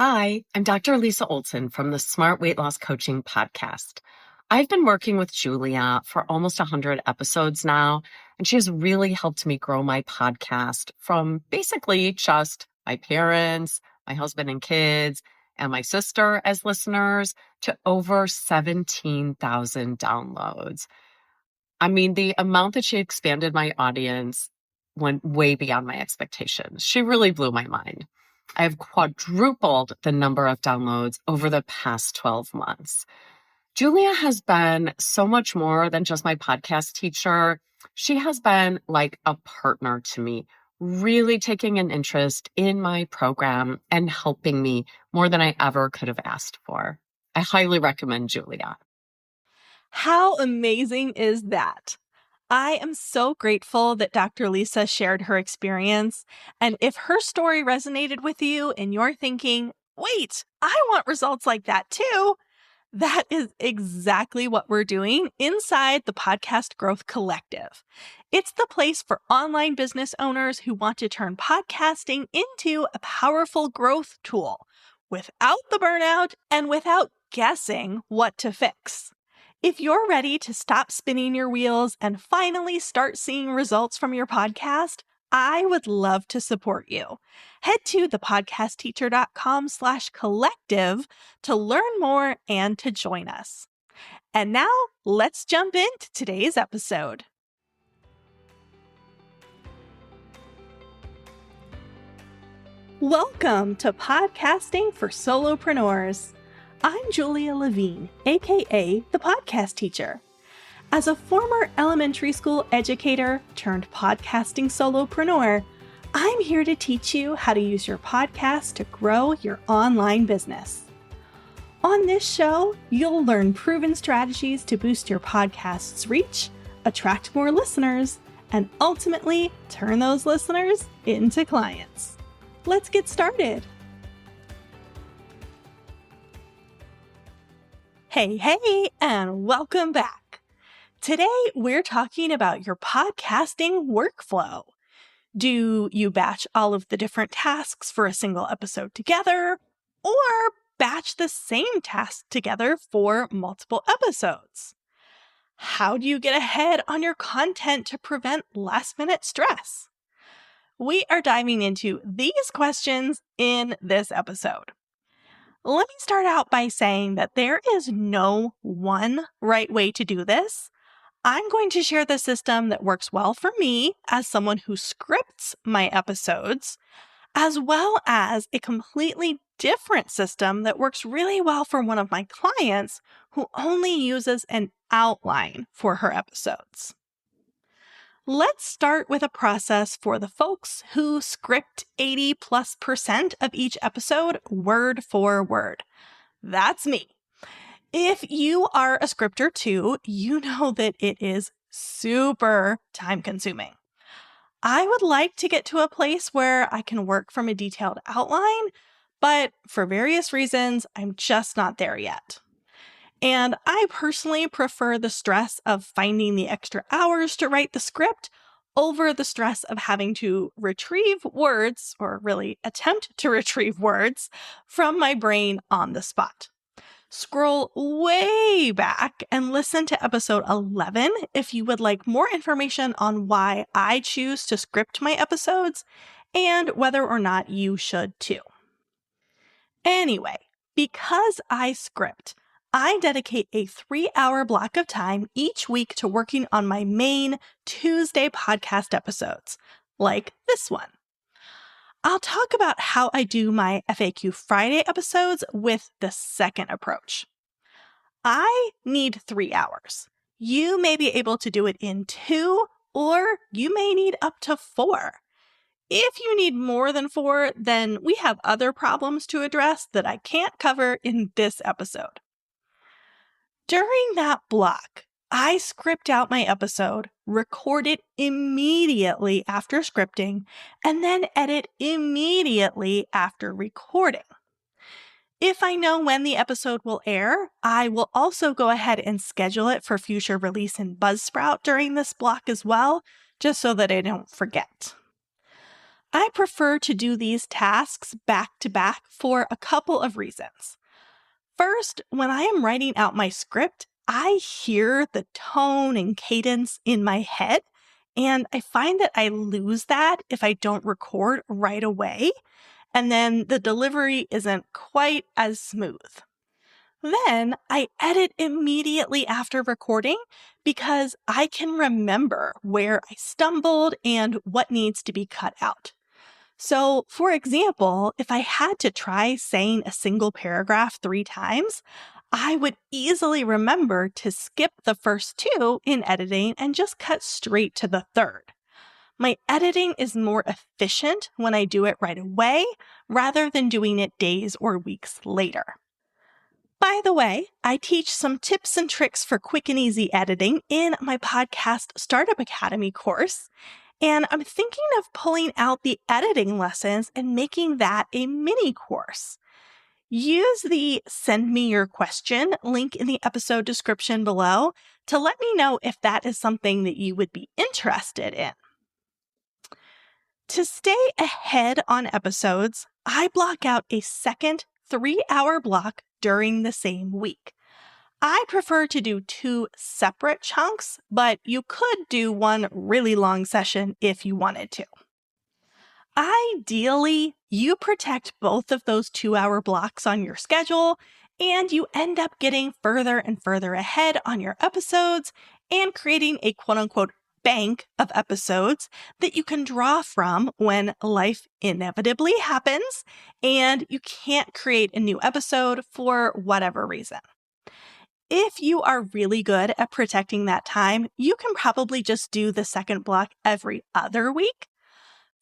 Hi, I'm Dr. Lisa Olson from the Smart Weight Loss Coaching Podcast. I've been working with Julia for almost 100 episodes now, and she has really helped me grow my podcast from basically just my parents, my husband and kids, and my sister as listeners to over 17,000 downloads. I mean, the amount that she expanded my audience went way beyond my expectations. She really blew my mind. I have quadrupled the number of downloads over the past 12 months. Julia has been so much more than just my podcast teacher. She has been like a partner to me, really taking an interest in my program and helping me more than I ever could have asked for. I highly recommend Julia. How amazing is that? I am so grateful that Dr. Lisa shared her experience. And if her story resonated with you and you're thinking, wait, I want results like that too, that is exactly what we're doing inside the Podcast Growth Collective. It's the place for online business owners who want to turn podcasting into a powerful growth tool without the burnout and without guessing what to fix. If you're ready to stop spinning your wheels and finally start seeing results from your podcast, I would love to support you. Head to thepodcastteacher.com/collective to learn more and to join us. And now let's jump into today's episode. Welcome to Podcasting for Solopreneurs. I'm Julia Levine, aka the Podcast Teacher. As a former elementary school educator turned podcasting solopreneur, I'm here to teach you how to use your podcast to grow your online business. On this show, you'll learn proven strategies to boost your podcast's reach, attract more listeners, and ultimately turn those listeners into clients. Let's get started. Hey, and welcome back. Today, we're talking about your podcasting workflow. Do you batch all of the different tasks for a single episode together, or batch the same task together for multiple episodes? How do you get ahead on your content to prevent last-minute stress? We are diving into these questions in this episode. Let me start out by saying that there is no one right way to do this. I'm going to share the system that works well for me as someone who scripts my episodes, as well as a completely different system that works really well for one of my clients who only uses an outline for her episodes. Let's start with a process for the folks who script 80+% of each episode word for word. That's me. If you are a scripter too, you know that it is super time consuming. I would like to get to a place where I can work from a detailed outline, but for various reasons, I'm just not there yet. And I personally prefer the stress of finding the extra hours to write the script over the stress of having to retrieve words, or really attempt to retrieve words, from my brain on the spot. Scroll way back and listen to episode 11 if you would like more information on why I choose to script my episodes and whether or not you should too. Anyway, because I script, I dedicate a 3-hour block of time each week to working on my main Tuesday podcast episodes, like this one. I'll talk about how I do my FAQ Friday episodes with the second approach. I need 3 hours. You may be able to do it in 2, or you may need up to 4. If you need more than 4, then we have other problems to address that I can't cover in this episode. During that block, I script out my episode, record it immediately after scripting, and then edit immediately after recording. If I know when the episode will air, I will also go ahead and schedule it for future release in Buzzsprout during this block as well, just so that I don't forget. I prefer to do these tasks back to back for a couple of reasons. First, when I am writing out my script, I hear the tone and cadence in my head, and I find that I lose that if I don't record right away, and then the delivery isn't quite as smooth. Then I edit immediately after recording because I can remember where I stumbled and what needs to be cut out. So, for example, if I had to try saying a single paragraph 3 times, I would easily remember to skip the first 2 in editing and just cut straight to the third. My editing is more efficient when I do it right away rather than doing it days or weeks later. By the way, I teach some tips and tricks for quick and easy editing in my podcast Startup Academy course, and I'm thinking of pulling out the editing lessons and making that a mini course. Use the Send Me Your Question link in the episode description below to let me know if that is something that you would be interested in. To stay ahead on episodes, I block out a second 3-hour block during the same week. I prefer to do 2 separate chunks, but you could do one really long session if you wanted to. Ideally, you protect both of those 2-hour blocks on your schedule, and you end up getting further and further ahead on your episodes and creating a quote-unquote bank of episodes that you can draw from when life inevitably happens and you can't create a new episode for whatever reason. If you are really good at protecting that time, you can probably just do the second block every other week.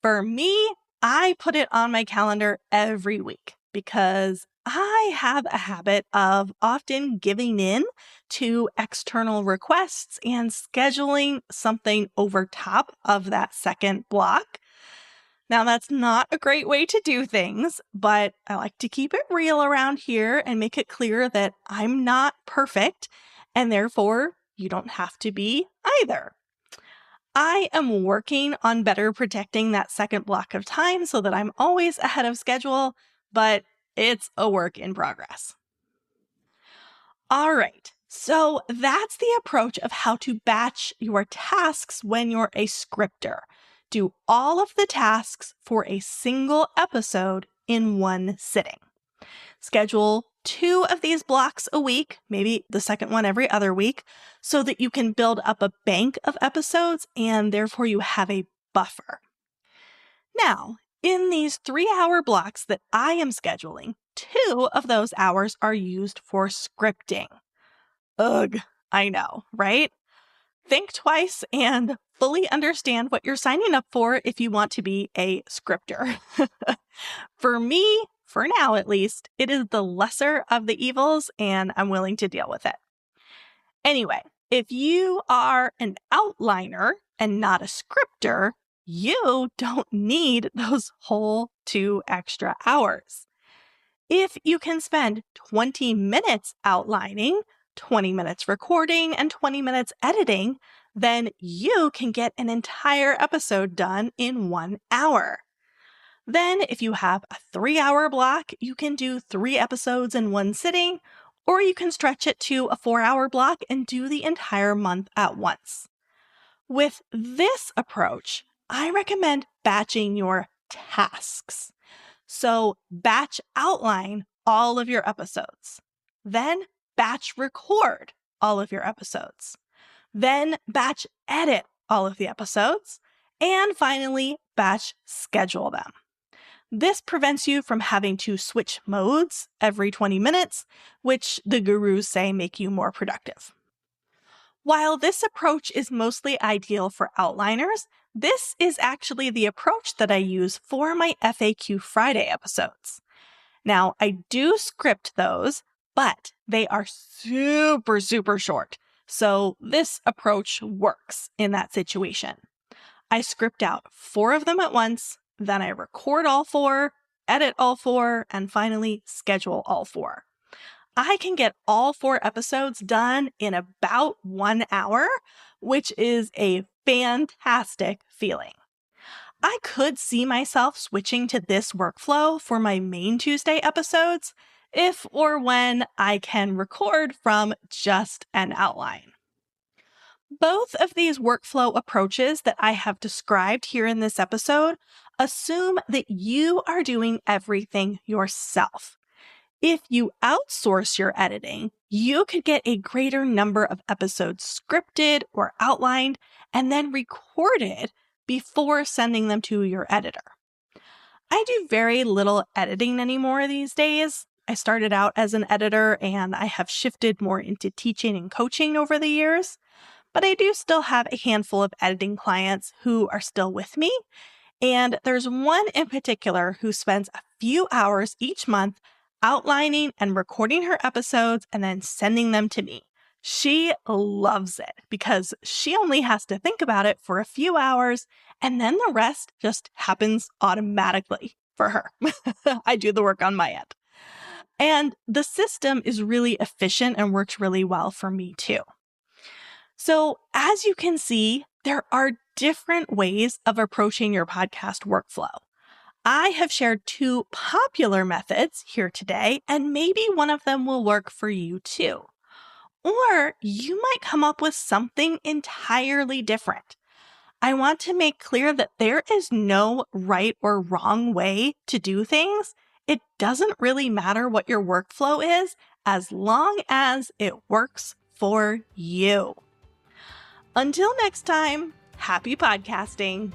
For me, I put it on my calendar every week because I have a habit of often giving in to external requests and scheduling something over top of that second block. Now, that's not a great way to do things, but I like to keep it real around here and make it clear that I'm not perfect, and therefore you don't have to be either. I am working on better protecting that second block of time so that I'm always ahead of schedule, but it's a work in progress. All right, so that's the approach of how to batch your tasks when you're a scripter. Do all of the tasks for a single episode in one sitting. Schedule 2 of these blocks a week, maybe the second one every other week, so that you can build up a bank of episodes and therefore you have a buffer. Now, in these 3-hour blocks that I am scheduling, 2 of those hours are used for scripting. Ugh, I know, right? Think twice and fully understand what you're signing up for if you want to be a scripter. For me, for now at least, it is the lesser of the evils and I'm willing to deal with it. Anyway, if you are an outliner and not a scripter, you don't need those whole 2 extra hours. If you can spend 20 minutes outlining, 20 minutes recording, and 20 minutes editing, then you can get an entire episode done in 1 hour. Then, if you have a 3-hour block, you can do 3 episodes in one sitting, or you can stretch it to a 4-hour block and do the entire month at once. With this approach, I recommend batching your tasks. So, batch outline all of your episodes. Then, batch record all of your episodes. Then, batch edit all of the episodes. And finally, batch schedule them. This prevents you from having to switch modes every 20 minutes, which the gurus say make you more productive. While this approach is mostly ideal for outliners, this is actually the approach that I use for my FAQ Friday episodes. Now, I do script those, but they are super, super short. So this approach works in that situation. I script out 4 of them at once, then I record all 4, edit all 4, and finally schedule all 4. I can get all 4 episodes done in about 1 hour, which is a fantastic feeling. I could see myself switching to this workflow for my main Tuesday episodes if or when I can record from just an outline. Both of these workflow approaches that I have described here in this episode assume that you are doing everything yourself. If you outsource your editing, you could get a greater number of episodes scripted or outlined and then recorded before sending them to your editor. I do very little editing anymore these days. I started out as an editor and I have shifted more into teaching and coaching over the years. But I do still have a handful of editing clients who are still with me. And there's one in particular who spends a few hours each month outlining and recording her episodes and then sending them to me. She loves it because she only has to think about it for a few hours and then the rest just happens automatically for her. I do the work on my end. And the system is really efficient and works really well for me too. So as you can see, there are different ways of approaching your podcast workflow. I have shared 2 popular methods here today, and maybe one of them will work for you too. Or you might come up with something entirely different. I want to make clear that there is no right or wrong way to do things. It doesn't really matter what your workflow is, as long as it works for you. Until next time, happy podcasting.